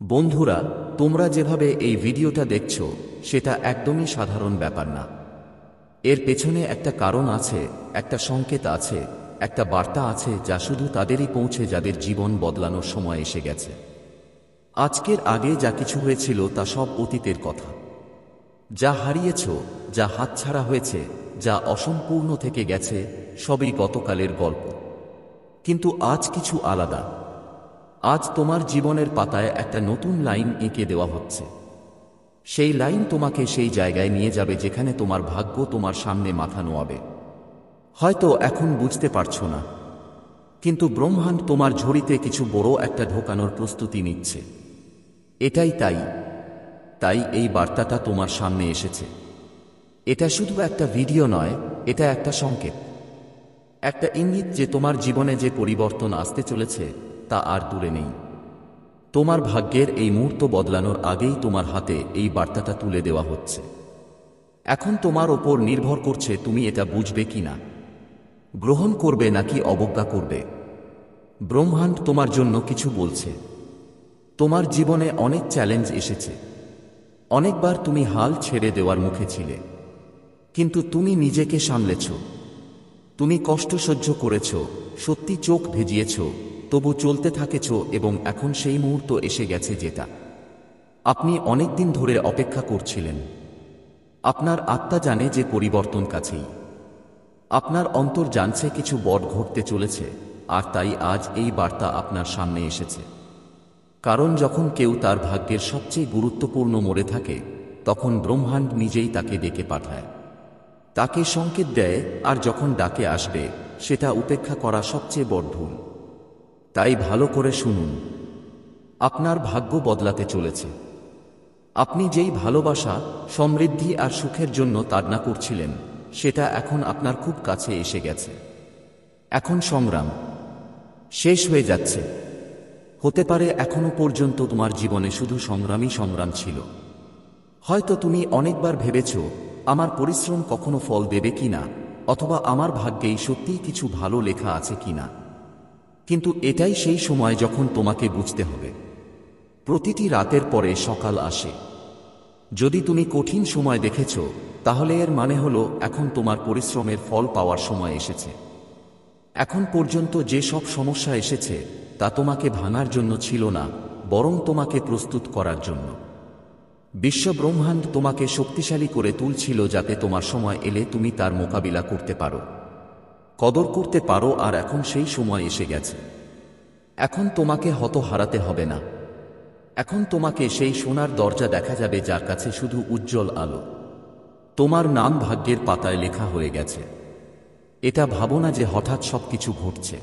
বন্ধুরা, তোমরা যেভাবে এই ভিডিওটা দেখছো সেটা একদমই সাধারণ ব্যাপার না। এর পেছনে একটা কারণ আছে, একটা সংকেত আছে, একটা বার্তা আছে যা শুধু তাদেরই পৌঁছে যাদের জীবন বদলানোর সময় এসে গেছে। আজকের আগে যা কিছু হয়েছিল তা সব অতীতের কথা। যা হারিয়েছ, যা হাতছাড়া হয়েছে, যা অসম্পূর্ণ থেকে গেছে, সবই গতকালের গল্প। কিন্তু আজ কিছু আলাদা। আজ তোমার জীবনের পাতায় একটা নতুন লাইন এঁকে দেওয়া হচ্ছে। সেই লাইন তোমাকে সেই জায়গায় নিয়ে যাবে যেখানে তোমার ভাগ্য তোমার সামনে মাথা নোয়াবে। হয়তো এখন বুঝতে পারছো না, কিন্তু ব্রহ্মাণ্ড তোমার ঝুড়িতে কিছু বড় একটা ঢোকানোর প্রস্তুতি নিচ্ছে। এটাই তাই তাই এই বার্তাটা তোমার সামনে এসেছে। এটা শুধু একটা ভিডিও নয়, এটা একটা সংকেত, একটা ইঙ্গিত যে তোমার জীবনে যে পরিবর্তন আসতে চলেছে তা আর দূরে নেই। তোমার ভাগ্যের এই মুহূর্ত বদলানোর আগেই তোমার হাতে এই বার্তাটা তুলে দেওয়া হচ্ছে। এখন তোমার ওপর নির্ভর করছে তুমি এটা বুঝবে কিনা, গ্রহণ করবে নাকি অবজ্ঞা করবে। ব্রহ্মাণ্ড তোমার জন্য কিছু বলছে। তোমার জীবনে অনেক চ্যালেঞ্জ এসেছে। অনেকবার তুমি হাল ছেড়ে দেওয়ার মুখে ছিলে, কিন্তু তুমি নিজেকে সামলেছ। তুমি কষ্ট সহ্য করেছ, সত্যি চোখ ভেজিয়েছ, তবু চলতে থাকেছ, এবং এখন সেই মুহূর্ত এসে গেছে যেটা আপনি অনেকদিন ধরে অপেক্ষা করছিলেন। আপনার আত্মা জানে যে পরিবর্তন কাছেই। আপনার অন্তর জানছে কিছু বড় ঘটতে চলেছে, আর তাই আজ এই বার্তা আপনার সামনে এসেছে। কারণ যখন কেউ তার ভাগ্যের সবচেয়ে গুরুত্বপূর্ণ মোড়ে থাকে, তখন ব্রহ্মাণ্ড নিজেই তাকে ডেকে পাঠায়, তাকে সংকেত দেয়, আর যখন ডাকে আসবে সেটা উপেক্ষা করা সবচেয়ে বড় ভুল। তাই ভালো করে শুনুন, আপনার ভাগ্য বদলাতে চলেছে। আপনি যেই ভালোবাসা, সমৃদ্ধি আর সুখের জন্য তাড়না করছিলেন, সেটা এখন আপনার খুব কাছে এসে গেছে। এখন সংগ্রাম শেষ হয়ে যাচ্ছে। হতে পারে এখনো পর্যন্ত তোমার জীবনে শুধু সংগ্রাম ছিল। হয়তো তুমি অনেকবার ভেবেছ, আমার পরিশ্রম কখনো ফল দেবে কিনা, অথবা আমার ভাগ্যেই সত্যিই কিছু ভালো লেখা আছে কিনা। কিন্তু এটাই সেই সময় যখন তোমাকে বুঝতে হবে, প্রতিটি রাতের পরে সকাল আসে। যদি তুমি কঠিন সময় দেখেছ, তাহলে এর মানে হলো এখন তোমার পরিশ্রমের ফল পাওয়ার সময় এসেছে। এখন পর্যন্ত যে সব সমস্যা এসেছে তা তোমাকে ভাঙার জন্য ছিল না, বরং তোমাকে প্রস্তুত করার জন্য। বিশ্ব ব্রহ্মাণ্ড তোমাকে শক্তিশালী করে তুলছিল যাতে তোমার সময় এলে তুমি তার মোকাবিলা করতে পারো, কদর করতে পারো। আর এখন সেই সময় এসে গেছে। এখন তোমাকে হত হারাতে হবে না। এখন তোমাকে সেই সোনার দরজা দেখা যাবে যার কাছে শুধু উজ্জ্বল আলো। তোমার নাম ভাগ্যের পাতায় লেখা হয়ে গেছে। এটা ভাবো না যে হঠাৎ সবকিছু ঘটছে।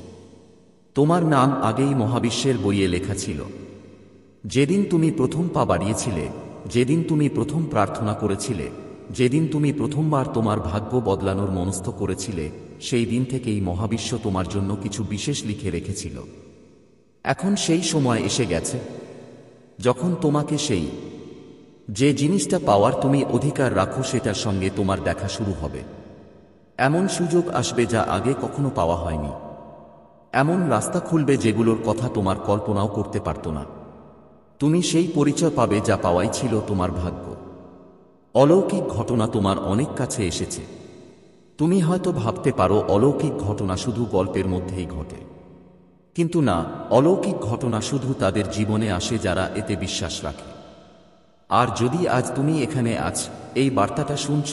তোমার নাম আগেই মহাবিশ্বের বইয়ে লেখা ছিল। যেদিন তুমি প্রথম পা বাড়িয়েছিলে, যেদিন তুমি প্রথম প্রার্থনা করেছিলে, যেদিন তুমি প্রথমবার তোমার ভাগ্য বদলানোর মনস্থ করেছিলে, সেই দিন থেকেই মহাবিশ্ব তোমার জন্য কিছু বিশেষ লিখে রেখেছিল। এখন সেই সময় এসে গেছে যখন তোমাকে সেই যে জিনিসটা পাওয়ার তুমি অধিকার রাখো সেটার সঙ্গে তোমার দেখা শুরু হবে। এমন সুযোগ আসবে যা আগে কখনো পাওয়া হয়নি। এমন রাস্তা খুলবে যেগুলোর কথা তোমার কল্পনাও করতে পারত না। তুমি সেই পরিচয় পাবে যা পাওয়াই ছিল তোমার ভাগ্য। অলৌকিক ঘটনা তোমার অনেক কাছে এসেছে। তুমি হয়তো ভাবতে পারো অলৌকিক ঘটনা শুধু গল্পের মধ্যেই ঘটে, কিন্তু না, অলৌকিক ঘটনা শুধু তাদের জীবনে আসে যারা এতে বিশ্বাস রাখে। আর যদি আজ তুমি এখানে আজ এই বার্তাটা শুনছ,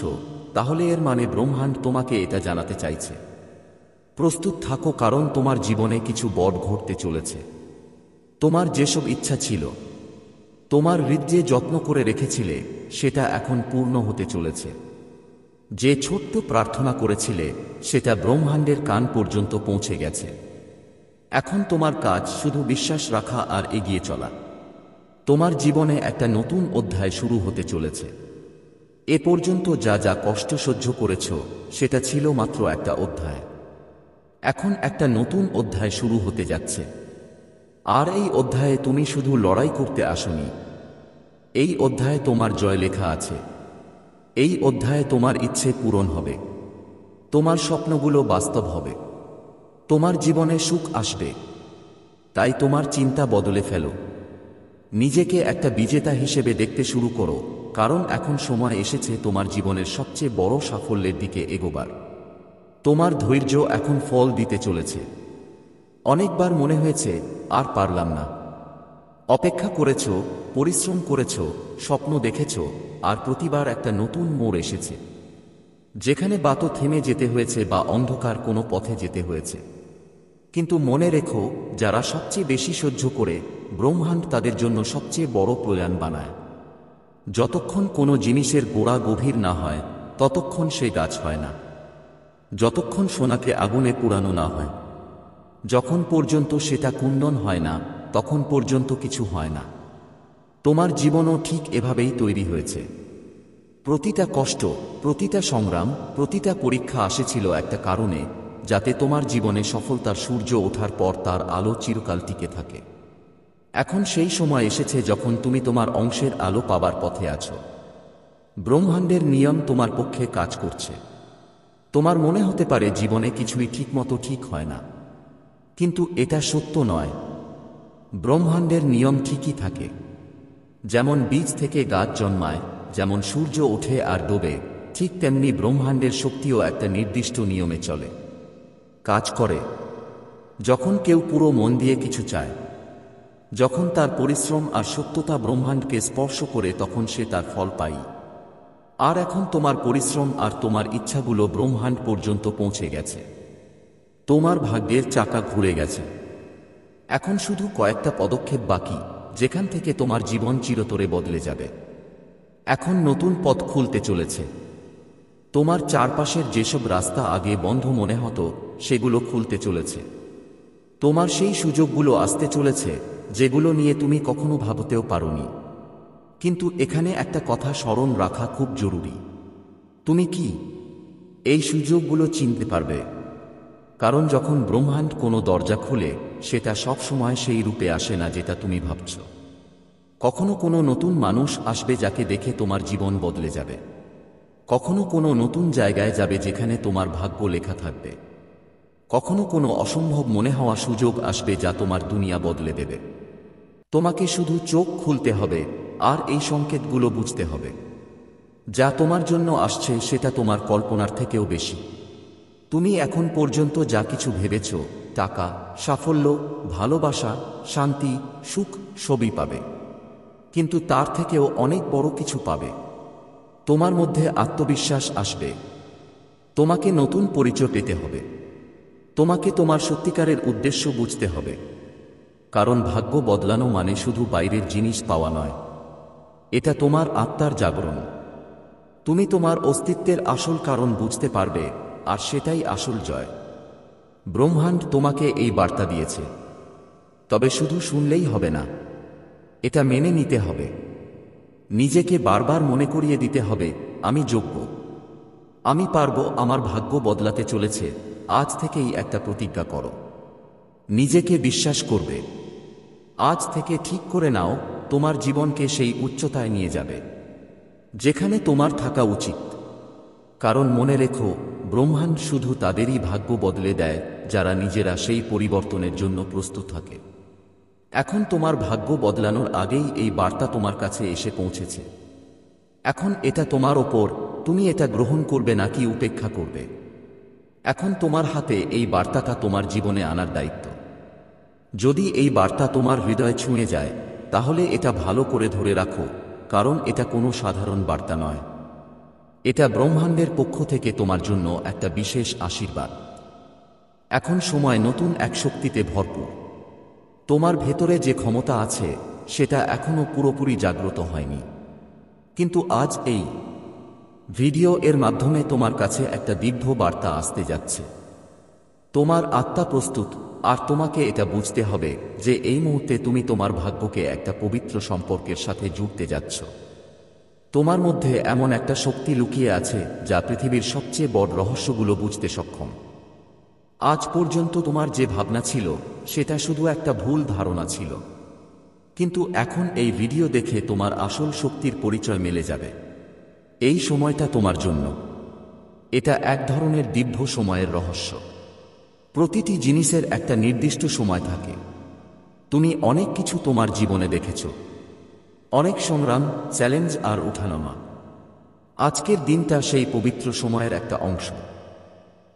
তাহলে এর মানে ব্রহ্মাণ্ড তোমাকে এটা জানাতে চাইছে, প্রস্তুত থাকো, কারণ তোমার জীবনে কিছু বড় ঘটতে চলেছে। তোমার যেসব ইচ্ছা ছিল, তোমার হৃদয়ে যত্ন করে রেখেছিলে, সেটা এখন পূর্ণ হতে চলেছে। যে ছোট্ট প্রার্থনা করেছিলে সেটা ব্রহ্মাণ্ডের কান পর্যন্ত পৌঁছে গেছে। এখন তোমার কাজ শুধু বিশ্বাস রাখা আর এগিয়ে চলা। তোমার জীবনে একটা নতুন অধ্যায় শুরু হতে চলেছে। এ পর্যন্ত যা যা কষ্ট সহ্য করেছ সেটা ছিল মাত্র একটা অধ্যায়। এখন একটা নতুন অধ্যায় শুরু হতে যাচ্ছে। আর এই অধ্যায়ে তুমি শুধু লড়াই করতে আসোনি। এই অধ্যায়ে তোমার জয় লেখা আছে। এই অধ্যায়ে তোমার ইচ্ছে পূরণ হবে, তোমার স্বপ্নগুলো বাস্তব হবে, তোমার জীবনে সুখ আসবে। তাই তোমার চিন্তা বদলে ফেলো। নিজেকে একটা বিজেতা হিসেবে দেখতে শুরু করো, কারণ এখন সময় এসেছে তোমার জীবনের সবচেয়ে বড় সাফল্যের দিকে এগোবার। তোমার ধৈর্য এখন ফল দিতে চলেছে। অনেকবার মনে হয়েছে আর পারলাম না। অপেক্ষা করেছ, পরিশ্রম করেছ, স্বপ্ন দেখেছ, আর প্রতিবার একটা নতুন মোড় এসেছে, যেখানে বাতো থেমে যেতে হয়েছে বা অন্ধকার কোনো পথে যেতে হয়েছে। কিন্তু মনে রেখো, যারা সবচেয়ে বেশি সহ্য করে, ব্রহ্মাণ্ড তাদের জন্য সবচেয়ে বড় প্রয়াণ বানায়। যতক্ষণ কোনো জিনিসের গোড়া গভীর না হয়, ততক্ষণ সে গাছ হয় না। যতক্ষণ সোনাকে আগুনে পোড়ানো না হয়, যখন পর্যন্ত সেটা কুণ্ডন হয় না, তখন পর্যন্ত কিছু হয় না। তোমার জীবনও ঠিক এভাবেই তৈরি হয়েছে। প্রতিটা কষ্ট, প্রতিটা সংগ্রাম, প্রতিটা পরীক্ষা আসেছিল একটা কারণে, যাতে তোমার জীবনে সফলতার সূর্য ওঠার পর তার আলো চিরকাল টিকে থাকে। এখন সেই সময় এসেছে যখন তুমি তোমার অংশের আলো পাবার পথে আছো। ব্রহ্মাণ্ডের নিয়ম তোমার পক্ষে কাজ করছে। তোমার মনে হতে পারে জীবনে কিছুই ঠিকমতো ঠিক হয় না, কিন্তু এটা সত্য নয়। ব্রহ্মাণ্ডের নিয়ম ঠিকই থাকে। যেমন বীজ থেকে গাছ জন্মায়, যেমন সূর্য ওঠে আর ডোবে, ঠিক তেমনি ব্রহ্মাণ্ডের শক্তিও একটা নির্দিষ্ট নিয়মে চলে, কাজ করে। যখন কেউ পুরো মন দিয়ে কিছু চায়, যখন তার পরিশ্রম আর সত্যতা ব্রহ্মাণ্ডকে স্পর্শ করে, তখন সে তার ফল পায়। আর এখন তোমার পরিশ্রম আর তোমার ইচ্ছাগুলো ব্রহ্মাণ্ড পর্যন্ত পৌঁছে গেছে। তোমার ভাগ্যের চাকা ঘুরে গেছে। এখন শুধু কয়েকটা পদক্ষেপ বাকি, যেখান থেকে তোমার জীবন চিরতরে বদলে যাবে। এখন নতুন পথ খুলতে চলেছে। তোমার চারপাশের যেসব রাস্তা আগে বন্ধ মনে হতো, সেগুলো খুলতে চলেছে। তোমার সেই সুযোগগুলো আসতে চলেছে, যেগুলো নিয়ে তুমি কখনো ভাবতেও পারোনি। কিন্তু এখানে একটা কথা স্মরণ রাখা খুব জরুরি। তুমি কি এই সুযোগগুলো চিনতে পারবে? কারণ যখন ব্রহ্মাণ্ড কোনো দরজা খুলে, সেটা সব সময় সেই রূপে আসে না যেটা তুমি ভাবছ। কখনো কোনো নতুন মানুষ আসবে যাকে দেখে তোমার জীবন বদলে যাবে। কখনো কোনো নতুন জায়গায় যাবে যেখানে তোমার ভাগ্য লেখা থাকবে। কখনো কোনো অসম্ভব মনে হওয়া সুযোগ আসবে যা তোমার দুনিয়া বদলে দেবে। তোমাকে শুধু চোখ খুলতে হবে আর এই সংকেতগুলো বুঝতে হবে। যা তোমার জন্য আসছে সেটা তোমার কল্পনার থেকেও বেশি। তুমি এখন পর্যন্ত যা কিছু ভেবেছ, টাকা, সাফল্য, ভালোবাসা, শান্তি, সুখ, সবই পাবে। কিন্তু তার থেকেও অনেক বড় কিছু পাবে। তোমার মধ্যে আত্মবিশ্বাস আসবে। তোমাকে নতুন পরিচয় পেতে হবে। তোমাকে তোমার সত্যিকারের উদ্দেশ্য বুঝতে হবে। কারণ ভাগ্য বদলানো মানে শুধু বাইরের জিনিস পাওয়া নয়, এটা তোমার আত্মার জাগরণ। তুমি তোমার অস্তিত্বের আসল কারণ বুঝতে পারবে, আর সেটাই আসল জয়। ব্রহ্মাণ্ড তোমাকে এই বার্তা দিয়েছে। তবে শুধু শুনলেই হবে না, এটা মেনে নিতে হবে। নিজেকে বারবার মনে করিয়ে দিতে হবে, আমি যোগ্য, আমি পারবো, আমার ভাগ্য বদলাতে চলেছে। আজ থেকেই একটা প্রতিজ্ঞা করো। নিজেকে বিশ্বাস করবে। আজ থেকে ঠিক করে নাও, তোমার জীবনকে সেই উচ্চতায় নিয়ে যাবে যেখানে তোমার থাকা উচিত। কারণ মনে রেখো, ব্রহ্মাণ্ড শুধু তাদেরই ভাগ্য বদলে দেয় যারা নিজেরা সেই পরিবর্তনের জন্য প্রস্তুত থাকে। এখন তোমার ভাগ্য বদলানোর আগেই এই বার্তা তোমার কাছে এসে পৌঁছেছে। এখন এটা তোমার ওপর, তুমি এটা গ্রহণ করবে নাকি উপেক্ষা করবে। এখন তোমার হাতে এই বার্তাটা তোমার জীবনে আনার দায়িত্ব। যদি এই বার্তা তোমার হৃদয় ছুঁয়ে যায়, তাহলে এটা ভালো করে ধরে রাখো, কারণ এটা কোনো সাধারণ বার্তা নয়। এটা ব্রহ্মাণ্ডের পক্ষ থেকে তোমার জন্য একটা বিশেষ আশীর্বাদ। এখন সময় নতুন এক শক্তিতে ভরপুর। তোমার ভেতরে যে ক্ষমতা আছে, সেটা এখনো পুরোপুরি জাগ্রত হয়নি। কিন্তু আজ এই ভিডিও এর মাধ্যমে তোমার কাছে একটা দীর্ঘ বার্তা আসতে যাচ্ছে। তোমার আত্মা প্রস্তুত, আর তোমাকে এটা বুঝতে হবে যে এই মুহূর্তে তুমি তোমার ভাগ্যকে একটা পবিত্র সম্পর্কের সাথে জুড়তে যাচ্ছ। তোমার মধ্যে এমন একটা শক্তি লুকিয়ে আছে যা পৃথিবীর সবচেয়ে বড় রহস্যগুলো বুঝতে সক্ষম। আজ পর্যন্ত তোমার যে ভাবনা ছিল, সেটা শুধু একটা ভুল ধারণা ছিল। কিন্তু এখন এই ভিডিও দেখে তোমার আসল শক্তির পরিচয় মেলে যাবে। এই সময়টা তোমার জন্য। এটা এক ধরনের দিব্য সময়ের রহস্য। প্রতিটি জিনিসের একটা নির্দিষ্ট সময় থাকে। তুমি অনেক কিছু তোমার জীবনে দেখেছ, অনেক সংগ্রাম, চ্যালেঞ্জ আর উঠানামা। আজকের দিনটা সেই পবিত্র সময়ের একটা অংশ।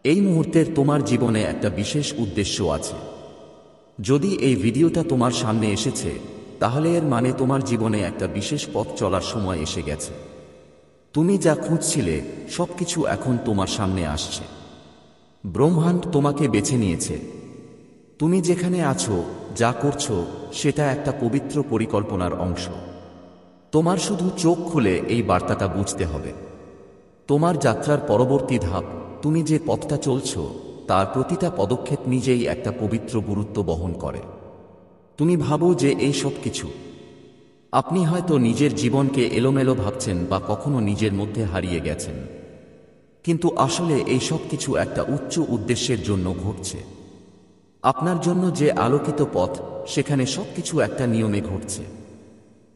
এই মুহূর্তের তোমার জীবনে একটা বিশেষ উদ্দেশ্য আছে। যদি এই ভিডিওটা তোমার সামনে এসেছে, তাহলে এর মানে তোমার জীবনে একটা বিশেষ পথ চলার সময় এসে গেছে। তুমি যা খুঁজছিলে সবকিছু এখন তোমার সামনে আসছে। ব্রহ্মাণ্ড তোমাকে বেছে নিয়েছে। তুমি যেখানে আছো, যা করছো, সেটা একটা পবিত্র পরিকল্পনার অংশ। তোমার শুধু চোখ খুলে এই বার্তাটা বুঝতে হবে। তোমার যাত্রার পরবর্তী ধাপ, তুমি যে পথটা চলছ, তার প্রতিটা পদক্ষেপ নিজেই একটা পবিত্র গুরুত্ব বহন করে। তুমি ভাবো যে এই সব কিছু। আপনি হয়তো নিজের জীবনকে এলোমেলো ভাবছেন বা কখনো নিজের মধ্যে হারিয়ে গেছেন। কিন্তু আসলে এই সব কিছু একটা উচ্চ উদ্দেশ্যের জন্য ঘটছে। আপনার জন্য যে আলোকিত পথ, সেখানে সবকিছু একটা নিয়মে ঘটছে।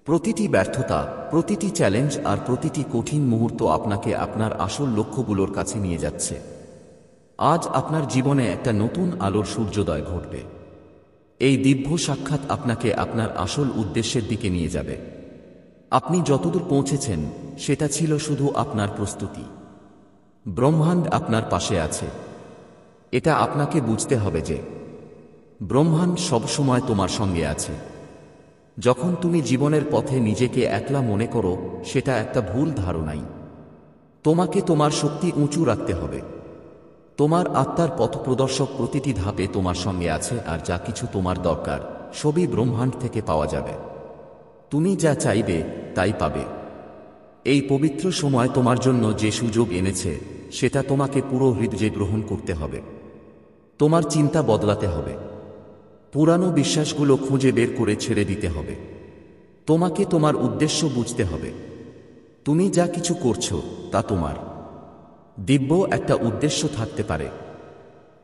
প্রতিটি ব্যর্থতা, প্রতিটি চ্যালেঞ্জ আর প্রতিটি কঠিন মুহূর্ত আপনাকে আপনার আসল লক্ষ্যগুলোর কাছে নিয়ে যাচ্ছে। আজ আপনার জীবনে একটা নতুন আলোর সূর্যোদয় ঘটবে। এই দিব্য সাক্ষাৎ আপনাকে আপনার আসল উদ্দেশ্যের দিকে নিয়ে যাবে। আপনি যতদূর পৌঁছেছেন, সেটা ছিল শুধু আপনার প্রস্তুতি। ব্রহ্মাণ্ড আপনার পাশে আছে। এটা আপনাকে বুঝতে হবে যে ব্রহ্মাণ্ড সবসময় তোমার সঙ্গে আছে। যখন তুমি জীবনের পথে নিজেকে একলা মনে করো, সেটা একটা ভুল ধারণাই। তোমাকে তোমার শক্তি উঁচু রাখতে হবে। তোমার আত্মার পথপ্রদর্শক প্রতিটি ধাপে তোমার সঙ্গে আছে, আর যা কিছু তোমার দরকার, সবই ব্রহ্মাণ্ড থেকে পাওয়া যাবে। তুমি যা চাইবে তাই পাবে। এই পবিত্র সময় তোমার জন্য যে সুযোগ এনেছে, সেটা তোমাকে পুরো হৃদয়ে গ্রহণ করতে হবে। তোমার চিন্তা বদলাতে হবে। পুরানো বিশ্বাসগুলো খুঁজে বের করে ছেড়ে দিতে হবে। তোমাকে তোমার উদ্দেশ্য বুঝতে হবে। তুমি যা কিছু করছো, তা তোমার দিব্য একটা উদ্দেশ্য থাকতে পারে।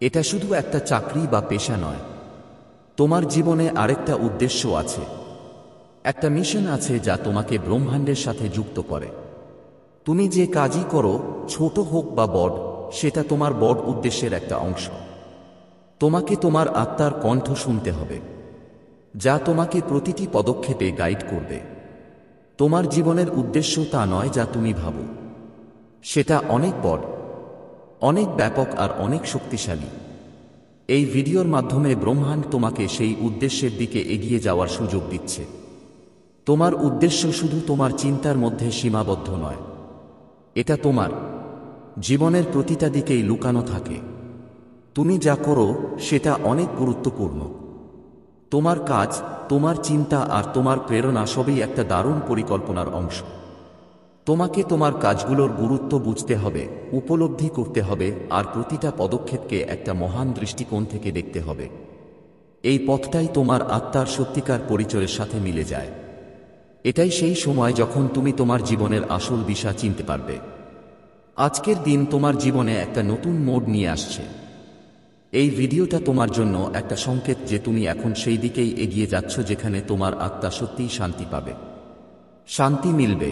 এটা শুধু একটা চাকরি বা পেশা নয়। তোমার জীবনে আরেকটা উদ্দেশ্য আছে। একটা মিশন আছে যা তোমাকে ব্রহ্মাণ্ডের সাথে যুক্ত করে। তুমি যে কাজই করো, ছোট হোক বা বড়, সেটা তোমার বড় উদ্দেশ্যের একটা অংশ। তোমাকে তোমার আত্মার কণ্ঠ শুনতে হবে, যা তোমাকে প্রতিটি পদক্ষেপে গাইড করবে। তোমার জীবনের উদ্দেশ্য তা নয় যা তুমি ভাবো। সেটা অনেক বড়, অনেক ব্যাপক আর অনেক শক্তিশালী। এই ভিডিওর মাধ্যমে ব্রহ্মাণ্ড তোমাকে সেই উদ্দেশ্যের দিকে এগিয়ে যাওয়ার সুযোগ দিচ্ছে। তোমার উদ্দেশ্য শুধু তোমার চিন্তার মধ্যে সীমাবদ্ধ নয়। এটা তোমার জীবনের প্রতিটা দিকেই লুকানো থাকে। তুমি যা করো সেটা অনেক গুরুত্বপূর্ণ। তোমার কাজ, তোমার চিন্তা আর তোমার প্রেরণা সবই একটা দারুণ পরিকল্পনার অংশ। তোমাকে তোমার কাজগুলোর গুরুত্ব বুঝতে হবে, উপলব্ধি করতে হবে, আর প্রতিটা পদক্ষেপকে একটা মহান দৃষ্টিকোণ থেকে দেখতে হবে। এই পথটাই তোমার আত্মার সত্যিকার পরিচয়ের সাথে মিলে যায়। এটাই সেই সময় যখন তুমি তোমার জীবনের আসল দিশা চিনতে পারবে। আজকের দিন তোমার জীবনে একটা নতুন মোড় নিয়ে আসছে। এই ভিডিওটা তোমার জন্য একটা সংকেত যে তুমি এখন সেই দিকেই এগিয়ে যাচ্ছ যেখানে তোমার আত্মা সত্যিই শান্তি পাবে, শান্তি মিলবে।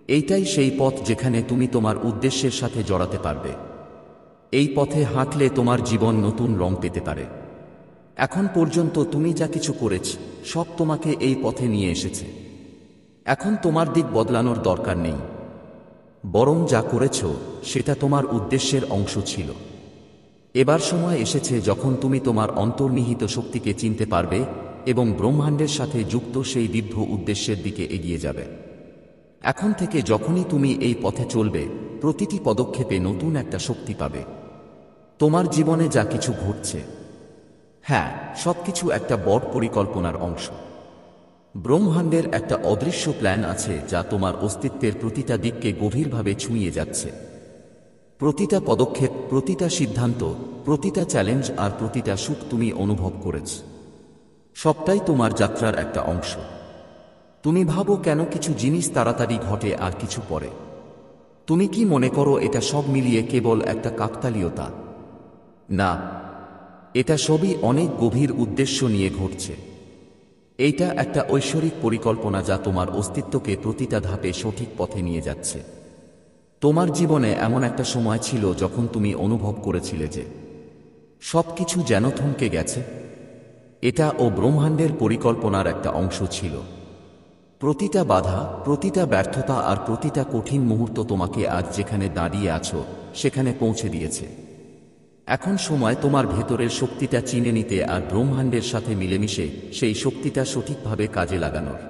এইটাই সেই পথ যেখানে তুমি তোমার উদ্দেশ্যের সাথে জড়াতে পারবে। এই পথে হাঁটলে তোমার জীবন নতুন রং পেতে পারে। এখন পর্যন্ত তুমি যা কিছু করেছ, সব তোমাকে এই পথে নিয়ে এসেছে। এখন তোমার দিক বদলানোর দরকার নেই, বরং যা করেছ সেটা তোমার উদ্দেশ্যের অংশ ছিল। এবার সময় এসেছে যখন তুমি তোমার অন্তর্নিহিত শক্তিকে চিনতে পারবে এবং ব্রহ্মাণ্ডের সাথে যুক্ত সেই দিব্য উদ্দেশ্যের দিকে এগিয়ে যাবে। এখন থেকে যখনই তুমি এই পথে চলবে, প্রতিটি পদক্ষেপে নতুন একটা শক্তি পাবে। তোমার জীবনে যা কিছু ঘটছে, হ্যাঁ, সবকিছু একটা বড় পরিকল্পনার অংশ। ব্রহ্মাণ্ডের একটা অদৃশ্য প্ল্যান আছে যা তোমার অস্তিত্বের প্রতিটা দিককে গভীরভাবে ছুঁয়ে যাচ্ছে। প্রতিটা পদক্ষেপ, প্রতিটা সিদ্ধান্ত, প্রতিটা চ্যালেঞ্জ আর প্রতিটা সুখ তুমি অনুভব করেছ, সবটাই তোমার যাত্রার একটা অংশ। তুমি ভাবো কেন কিছু জিনিস তাড়াতাড়ি ঘটে আর কিছু পরে। তুমি কি মনে করো এটা সব মিলিয়ে কেবল একটা কাকতালীয়তা? না, এটা সবই অনেক গভীর উদ্দেশ্য নিয়ে ঘটছে। এইটা একটা ঐশ্বরিক পরিকল্পনা যা তোমার অস্তিত্বকে প্রতিটা ধাপে সঠিক পথে নিয়ে যাচ্ছে। তোমার জীবনে এমন একটা সময় ছিল যখন তুমি অনুভব করেছিলে যে সবকিছু যেন থমকে গেছে। এটা ও ব্রহ্মাণ্ডের পরিকল্পনার একটা অংশ ছিল। প্রতিটা বাধা, প্রতিটা ব্যর্থতা আর প্রতিটা কঠিন মুহূর্ত তোমাকে আজ যেখানে দাঁড়িয়ে আছো সেখানে পৌঁছে দিয়েছে। এখন সময় তোমার ভেতরের শক্তিটা চিনে নিতে আর ব্রহ্মাণ্ডের সাথে মিলেমিশে সেই শক্তিটা সঠিকভাবে কাজে লাগানোর।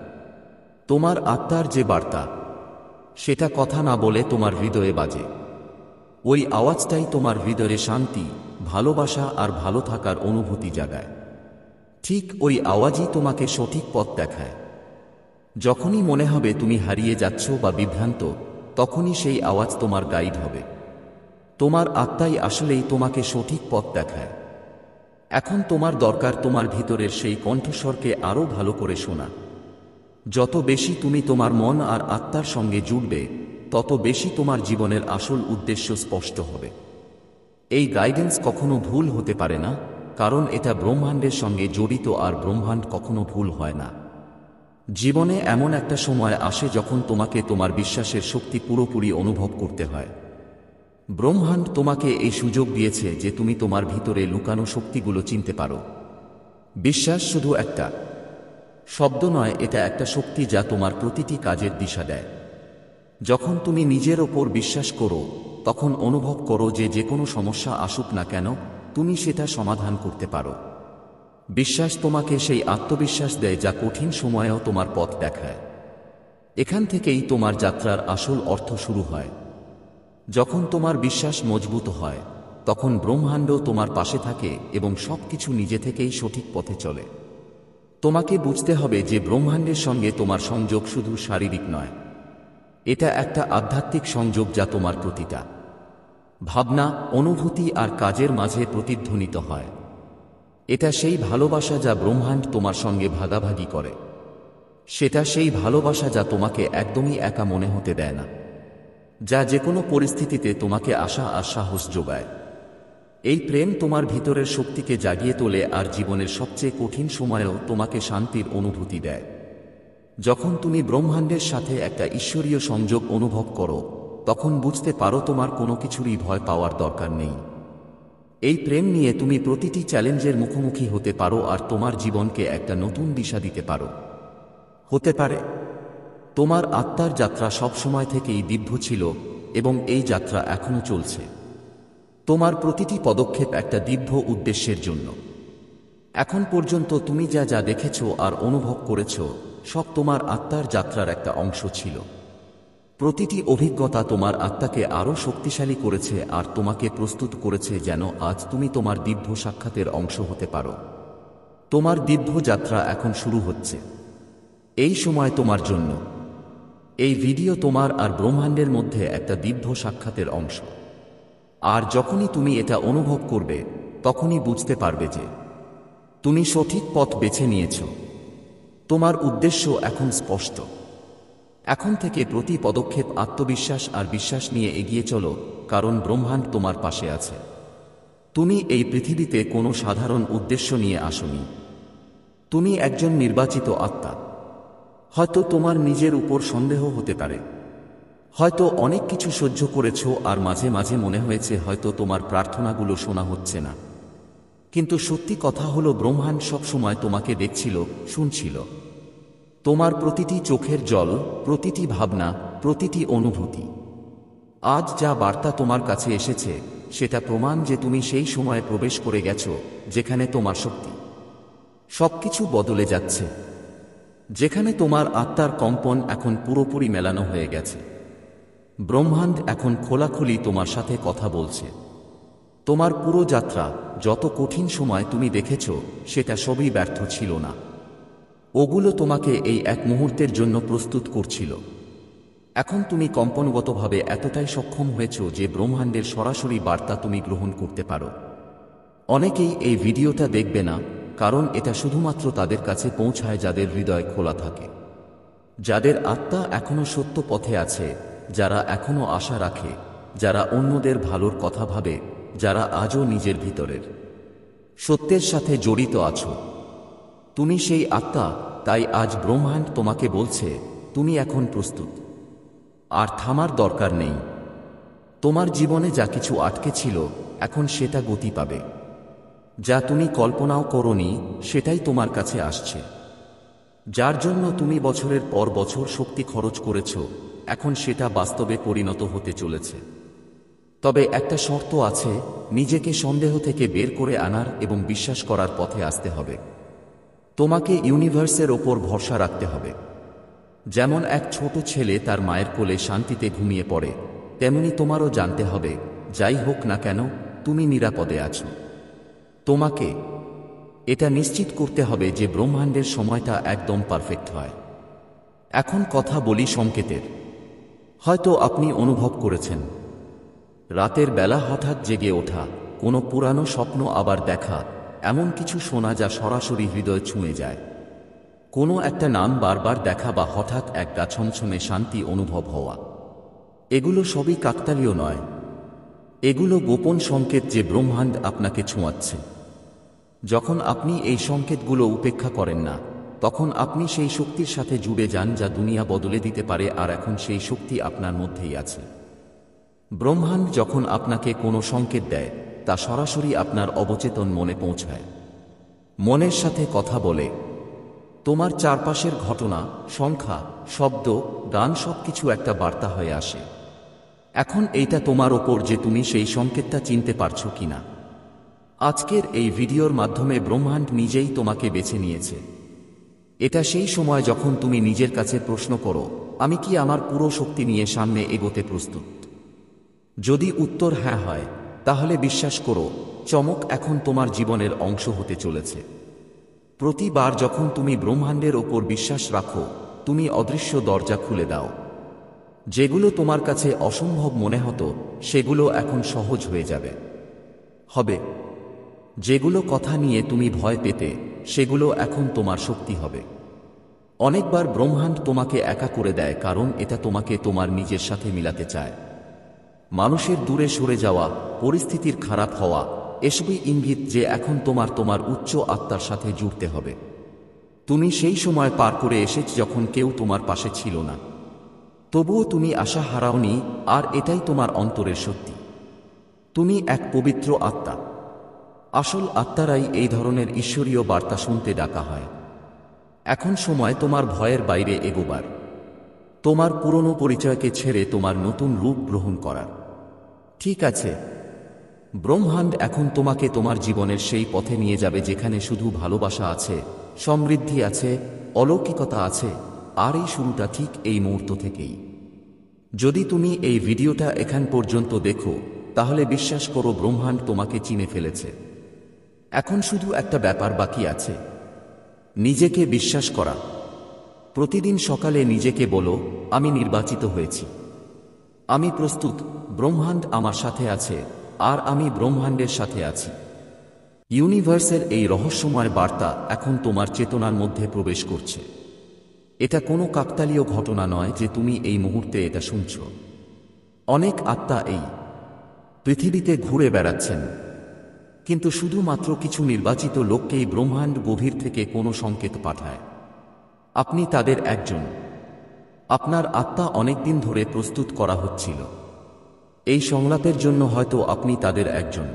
তোমার আত্মার যে বার্তা, সেটা কথা না বলে তোমার হৃদয়ে বাজে। ওই আওয়াজটাই তোমার হৃদয়ে শান্তি, ভালোবাসা আর ভালো থাকার অনুভূতি জাগায়। ঠিক ওই আওয়াজই তোমাকে সঠিক পথ দেখায়। যখনই মনে হবে তুমি হারিয়ে যাচ্ছ বা বিভ্রান্ত, তখনই সেই আওয়াজ তোমার গাইড হবে। তোমার আত্মাই আসলেই তোমাকে সঠিক পথ দেখায়। এখন তোমার দরকার তোমার ভিতরের সেই কণ্ঠস্বরকে আরও ভালো করে শোনা। যত বেশি তুমি তোমার মন আর আত্মার সঙ্গে জুড়বে, তত বেশি তোমার জীবনের আসল উদ্দেশ্য স্পষ্ট হবে। এই গাইডেন্স কখনো ভুল হতে পারে না, কারণ এটা ব্রহ্মাণ্ডের সঙ্গে জড়িত আর ব্রহ্মাণ্ড কখনো ভুল হয় না। জীবনে এমন একটা সময় আসে যখন তোমাকে তোমার বিশ্বাসের শক্তি পুরোপুরি অনুভব করতে হয়। ব্রহ্মাণ্ড তোমাকে এই সুযোগ দিয়েছে যে তুমি তোমার ভিতরে লুকানো শক্তিগুলো চিনতে পারো। বিশ্বাস শুধু একটা শব্দ নয়, এটা একটা শক্তি যা তোমার প্রতিটি কাজের দিশা দেয়। যখন তুমি নিজের ওপর বিশ্বাস করো, তখন অনুভব করো যে যে কোনো সমস্যা আসুক না কেন, তুমি সেটা সমাধান করতে পারো। বিশ্বাস তোমাকে সেই আত্মবিশ্বাস দেয় যা কঠিন সময়েও তোমার পথ দেখায়। এখান থেকেই তোমার যাত্রার আসল অর্থ শুরু হয়। যখন তোমার বিশ্বাস মজবুত হয়, তখন ব্রহ্মাণ্ড তোমার পাশে থাকে এবং সবকিছু নিজে থেকেই সঠিক পথে চলে। তোমাকে বুঝতে হবে যে ব্রহ্মাণ্ডের সঙ্গে তোমার সংযোগ শুধু শারীরিক নয়, এটা একটা আধ্যাত্মিক সংযোগ যা তোমার প্রতিটা ভাবনা, অনুভূতি আর কাজের মাঝে প্রতিধ্বনিত হয়। এটা সেই ভালোবাসা যা ব্রহ্মাণ্ড তোমার সঙ্গে ভাগাভাগি করে। সেটা সেই ভালোবাসা যা তোমাকে একদমই একা মনে হতে দেয় না, যা যে কোনো পরিস্থিতিতে তোমাকে আশা আর সাহস যোগায়। এই প্রেম তোমার ভিতরের শক্তিকে জাগিয়ে তোলে আর জীবনের সবচেয়ে কঠিন সময়েও তোমাকে শান্তির অনুভূতি দেয়। যখন তুমি ব্রহ্মাণ্ডের সাথে একটা ঈশ্বরীয় সংযোগ অনুভব করো, তখন বুঝতে পারো তোমার কোনো কিছুরই ভয় পাওয়ার দরকার নেই। এই প্রেম নিয়ে তুমি প্রতিটি চ্যালেঞ্জের মুখোমুখি হতে পারো আর তোমার জীবনকে একটা নতুন দিশা দিতে পারো। হতে পারে তোমার আত্মার যাত্রা সবসময় থেকেই দিব্য ছিল এবং এই যাত্রা এখনো চলছে। তোমার প্রতিটি পদক্ষেপ একটা দিব্য উদ্দেশ্যের জন্য। এখন পর্যন্ত তুমি যা যা দেখেছ আর অনুভব করেছ, সব তোমার আত্মার যাত্রার একটা অংশ ছিল। প্রতিটি অভিজ্ঞতা তোমার আত্মাকে আরও শক্তিশালী করেছে আর তোমাকে প্রস্তুত করেছে যেন আজ তুমি তোমার দিব্য সাক্ষাতের অংশ হতে পারো। তোমার দিব্য যাত্রা এখন শুরু হচ্ছে। এই সময় তোমার জন্য। এই ভিডিও তোমার আর ব্রহ্মাণ্ডের মধ্যে একটা দিব্য সাক্ষাতের অংশ। আর যখনই তুমি এটা অনুভব করবে, তখনই বুঝতে পারবে যে তুমি সঠিক পথ বেছে নিয়েছ। তোমার উদ্দেশ্য এখন স্পষ্ট। এখন থেকে প্রতি পদক্ষেপ আত্মবিশ্বাস আর বিশ্বাস নিয়ে এগিয়ে চলো, কারণ ব্রহ্মাণ্ড তোমার পাশে আছে। তুমি এই পৃথিবীতে কোনো সাধারণ উদ্দেশ্য নিয়ে আসোনি। তুমি একজন নির্বাচিত আত্মা। হয়তো তোমার নিজের উপর সন্দেহ হতে পারে, হয়তো অনেক কিছু সহ্য করেছ আর মাঝে মাঝে মনে হয়েছে হয়তো তোমার প্রার্থনাগুলো শোনা হচ্ছে না। কিন্তু সত্যি কথা হলো, ব্রহ্মাণ্ড সবসময় তোমাকে দেখছিল, শুনছিল। তোমার প্রতিটি চোখের জল, প্রতিটি ভাবনা, প্রতিটি অনুভূতি। আজ যা বার্তা তোমার কাছে এসেছে, সেটা প্রমাণ যে তুমি সেই সময়ে প্রবেশ করে গেছো যেখানে তোমার শক্তি সবকিছু বদলে যাচ্ছে, যেখানে তোমার আত্মার কম্পন এখন পুরোপুরি মেলানো হয়ে গেছে। ব্রহ্মাণ্ড এখন খোলাখুলি তোমার সাথে কথা বলছে। তোমার পুরো যাত্রা, যত কঠিন সময় তুমি দেখেছ, সেটা সবই ব্যর্থ ছিল না। ওগুলো তোমাকে এই এক মুহূর্তের জন্য প্রস্তুত করছিল। এখন তুমি কম্পনগতভাবে এতটাই সক্ষম হয়েছ যে ব্রহ্মাণ্ডের সরাসরি বার্তা তুমি গ্রহণ করতে পারো। অনেকেই এই ভিডিওটা দেখবে না, কারণ এটা শুধুমাত্র তাদের কাছে পৌঁছায় যাদের হৃদয় খোলা থাকে, যাদের আত্মা এখনো সত্য পথে আছে, যারা এখনো আশা রাখে, যারা অন্যদের ভালোর কথা ভাবে, যারা আজও নিজের ভিতরের সত্যের সাথে জড়িত আছো। তুমি সেই আত্মা, তাই আজ ব্রহ্মাণ্ড তোমাকে বলছে তুমি এখন প্রস্তুত। আর থামার দরকার নেই। তোমার জীবনে যা কিছু আটকে ছিল, এখন সেটা গতি পাবে। যা তুমি কল্পনাও করোনি, সেটাই তোমার কাছে আসছে। যার জন্য তুমি বছরের পর বছর শক্তি খরচ করেছ, এখন সেটা বাস্তবে পরিণত হতে চলেছে। তবে একটা শর্ত আছে, নিজেকে সন্দেহ থেকে বের করে আনার এবং বিশ্বাস করার পথে আসতে হবে। তোমাকে ইউনিভার্সের ওপর ভরসা রাখতে হবে। যেমন এক ছোট ছেলে তার মায়ের কোলে শান্তিতে ঘুমিয়ে পড়ে, তেমনি তোমারও জানতে হবে, যাই হোক না কেন তুমি নিরাপদে আছো। তোমাকে এটা নিশ্চিত করতে হবে যে ব্রহ্মাণ্ডের সময়টা একদম পারফেক্ট হয়। এখন কথা বলি সংকেতের। হয়তো আপনি অনুভব করেছেন রাতের বেলা হঠাৎ জেগে ওঠা, কোনো পুরানো স্বপ্ন আবার দেখা, এমন কিছু শোনা যা সরাসরি হৃদয় ছুঁয়ে যায়। কোনো একটা নাম বারবার দেখা বা হঠাৎ এক গা ছমছমে শান্তি অনুভব হওয়া, এগুলো সবই কাকতালীয় নয়। এগুলো গোপন সংকেত যে ব্রহ্মাণ্ড আপনাকে ছোঁয়াচ্ছে। যখন আপনি এই সংকেতগুলো উপেক্ষা করেন না, তখন আপনি সেই শক্তির সাথে জুড়ে যান যা দুনিয়া বদলে দিতে পারে, আর এখন সেই শক্তি আপনার মধ্যেই আছে। ব্রহ্মাণ্ড যখন আপনাকে কোনো সংকেত দেয়, তা সরাসরি আপনার অবচেতন মনে পৌঁছায়। মনের সাথে কথা বলে। তোমার চারপাশের ঘটনা, সংখ্যা, শব্দ, গান সবকিছু একটা বার্তা হয়ে আসে। এখন এইটা তোমার ওপর যে তুমি সেই সংকেতটা চিনতে পারছো কিনা। আজকের এই ভিডিওর মাধ্যমে ব্রহ্মাণ্ড নিজেই তোমাকে বেছে নিয়েছে। এটা সেই সময় যখন তুমি নিজের কাছে প্রশ্ন করো, আমি কি আমার পুরো শক্তি নিয়ে সামনে এগোতে প্রস্তুত? যদি উত্তর হ্যাঁ হয়, তাহলে বিশ্বাস করো, চমক এখন তোমার জীবনের অংশ হতে চলেছে। প্রতিবার যখন তুমি ব্রহ্মাণ্ডের ওপর বিশ্বাস রাখো, তুমি অদৃশ্য দরজা খুলে দাও। যেগুলো তোমার কাছে অসম্ভব মনে হতো, সেগুলো এখন সহজ হয়ে যাবে। যেগুলো কথা নিয়ে তুমি ভয় পেতে, সেগুলো এখন তোমার শক্তি হবে। অনেকবার ব্রহ্মাণ্ড তোমাকে একা করে দেয়, কারণ এটা তোমাকে তোমার নিজের সাথে মিলাতে চায়। মানুষের দূরে সরে যাওয়া, পরিস্থিতির খারাপ হওয়া, এসবই ইঙ্গিত যে এখন তোমার উচ্চ আত্মার সাথে জুড়তে হবে। তুমি সেই সময় পার করে এসেছ যখন কেউ তোমার পাশে ছিল না। তবুও তুমি আশা হারাওনি, আর এটাই তোমার অন্তরের সত্যি। তুমি এক পবিত্র আত্মা। আসল আত্মারাই এই ধরনের ঈশ্বরীয় বার্তা শুনতে ডাকা হয়। এখন সময় তোমার ভয়ের বাইরে এগোবার, তোমার পুরনো পরিচয়কে ছেড়ে তোমার নতুন রূপ গ্রহণ করার। ঠিক আছে, ব্রহ্মাণ্ড এখন তোমাকে তোমার জীবনের সেই পথে নিয়ে যাবে যেখানে শুধু ভালোবাসা আছে, সমৃদ্ধি আছে, অলৌকিকতা আছে, আর এই শুরুটা ঠিক এই মুহূর্ত থেকেই। যদি তুমি এই ভিডিওটা এখান পর্যন্ত দেখো, তাহলে বিশ্বাস করো ব্রহ্মাণ্ড তোমাকে চিনে ফেলেছে। এখন শুধু একটা ব্যাপার বাকি আছে, নিজেকে বিশ্বাস করা। প্রতিদিন সকালে নিজেকে বলো, আমি নির্বাচিত হয়েছি, আমি প্রস্তুত, ব্রহ্মাণ্ড আমার সাথে আছে, আর আমি ব্রহ্মাণ্ডের সাথে আছি। ইউনিভার্সের এই রহস্যময় বার্তা এখন তোমার চেতনার মধ্যে প্রবেশ করছে। এটা কোনো কাকতালীয় ঘটনা নয় যে তুমি এই মুহূর্তে এটা শুনছ। অনেক আত্মা এই পৃথিবীতে ঘুরে বেড়াচ্ছেন, কিন্তু শুধুমাত্র কিছু নির্বাচিত লোককেই ব্রহ্মাণ্ড গভীর থেকে কোনো সংকেত পাঠায়। আপনি তাদের একজন। আপনার আত্মা অনেকদিন ধরে প্রস্তুত করা হচ্ছিল এই সংলাপের জন্য। হয়তো আপনি তাদের একজন।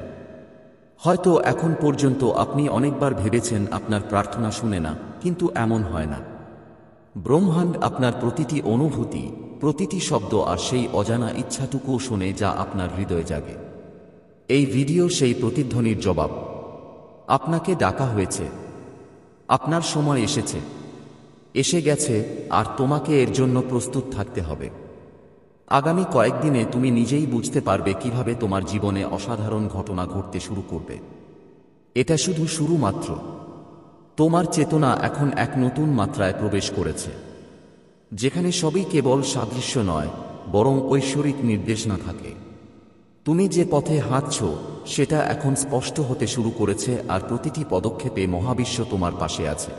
হয়তো এখন পর্যন্ত আপনি অনেকবার ভেবেছেন আপনার প্রার্থনা শুনে না, কিন্তু এমন হয় না। ব্রহ্মাণ্ড আপনার প্রতিটি অনুভূতি, প্রতিটি শব্দ আর সেই অজানা ইচ্ছাটুকুও শোনে যা আপনার হৃদয়ে জাগে। এই ভিডিও সেই প্রতিধ্বনির জবাব। আপনাকে ডাকা হয়েছে, আপনার সময় এসেছে, এসে গেছে, আর তোমাকে এর জন্য প্রস্তুত থাকতে হবে। আগামী কয়েকদিনে তুমি নিজেই বুঝতে পারবে কিভাবে তোমার জীবনে অসাধারণ ঘটনা ঘটতে শুরু করবে। এটা শুধু শুরু মাত্র। তোমার চেতনা এখন এক নতুন মাত্রায় প্রবেশ করেছে, যেখানে সবই কেবল সাদৃশ্য নয়, বরং ঐশ্বরিক নির্দেশনা থাকে। তুমি যে পথে হাঁটছ, সেটা এখন স্পষ্ট হতে শুরু করেছে, আর প্রতিটি পদক্ষেপে মহাবিশ্ব তোমার পাশে আছে।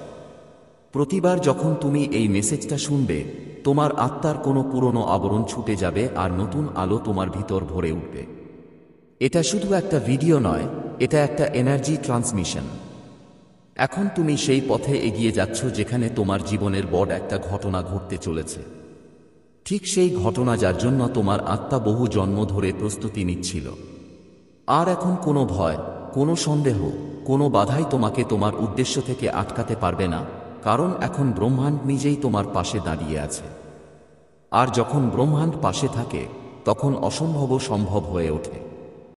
প্রতিবার যখন তুমি এই মেসেজটা শুনবে, তোমার আত্মার কোনো পুরনো আবরণ ছুটে যাবে, আর নতুন আলো তোমার ভিতর ভরে উঠবে। এটা শুধু একটা ভিডিও নয়, এটা একটা এনার্জি ট্রান্সমিশন। এখন তুমি সেই পথে এগিয়ে যাচ্ছ যেখানে তোমার জীবনের বড় একটা ঘটনা ঘটতে চলেছে। ঠিক সেই ঘটনা যার জন্য তোমার আত্মা বহু জন্ম ধরে প্রস্তুতি নিচ্ছিল। আর এখন কোনো ভয়, কোনো সন্দেহ, কোনো বাধাই তোমাকে তোমার উদ্দেশ্য থেকে আটকাতে পারবে না, কারণ এখন ব্রহ্মাণ্ড নিজেই তোমার পাশে দাঁড়িয়ে আছে। আর যখন ব্রহ্মাণ্ড পাশে থাকে তখন অসম্ভবও সম্ভব হয়ে ওঠে।